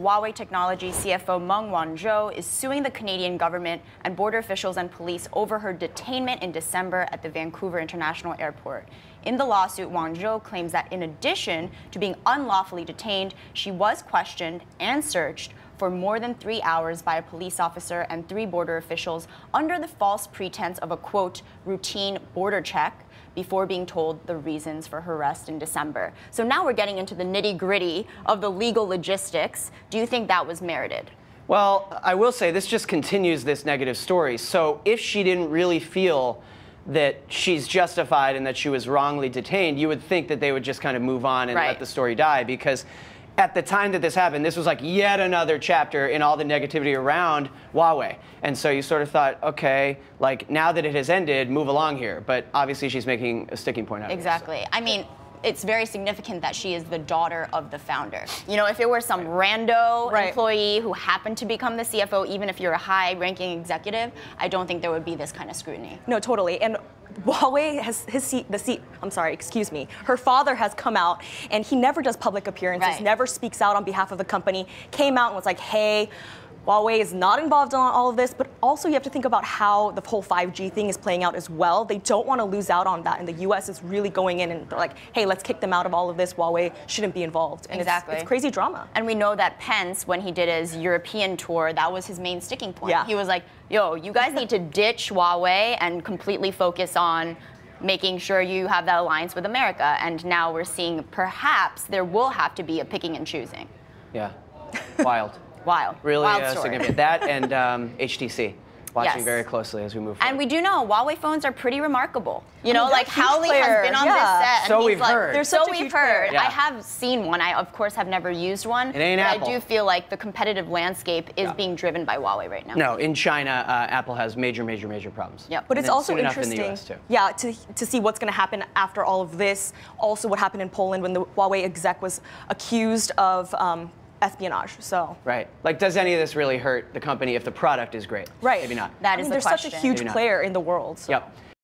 Huawei Technology CFO Meng Wanzhou is suing the Canadian government and border officials and police over her detainment in December at the Vancouver International Airport. In the lawsuit, Wanzhou claims that in addition to being unlawfully detained, she was questioned and searched for more than 3 hours by a police officer and 3 border officials under the false pretense of a, quote, routine border check before being told the reasons for her arrest in December. So now we're getting into the nitty-gritty of the legal logistics. Do you think that was merited? Well, I will say this just continues this negative story. So if she didn't really feel that she's justified and that she was wrongly detained, you would think that they would just kind of move on and let the story die, because at the time that this happened, this was like yet another chapter in all the negativity around Huawei. And so you sort of thought, okay, like now that it has ended, move along here. But obviously she's making a sticking point out of it. Exactly. I mean, it's very significant that she is the daughter of the founder. You know, if it were some rando employee who happened to become the CFO, even if you're a high-ranking executive, I don't think there would be this kind of scrutiny. No, totally. And Huawei has her father has come out, and he never does public appearances, never speaks out on behalf of the company, came out and was like, hey, Huawei is not involved in all of this, but also you have to think about how the whole 5G thing is playing out as well. They don't want to lose out on that, and the U.S. is really going in and they're like, hey, let's kick them out of all of this. Huawei shouldn't be involved. And it's crazy drama. And we know that Pence, when he did his European tour, that was his main sticking point. Yeah. He was like, yo, you guys need to ditch Huawei and completely focus on making sure you have that alliance with America. And now we're seeing perhaps there will have to be a picking and choosing. Yeah, wild. Wild. Really Wild story. significant. That and HTC. Watching very closely as we move forward. And we do know Huawei phones are pretty remarkable. You know, like Howley has been on this set. So and we've heard. So we've heard. I have seen one. I, of course, have never used one. It ain't Apple. I do feel like the competitive landscape is being driven by Huawei right now. No, in China, Apple has major problems. Yep. But it's also interesting, in the US too. Yeah, to see what's going to happen after all of this. Also, what happened in Poland when the Huawei exec was accused of espionage. So like, does any of this really hurt the company if the product is great? Right. Maybe not. That is the question. They're such a huge player in the world. So. Yep.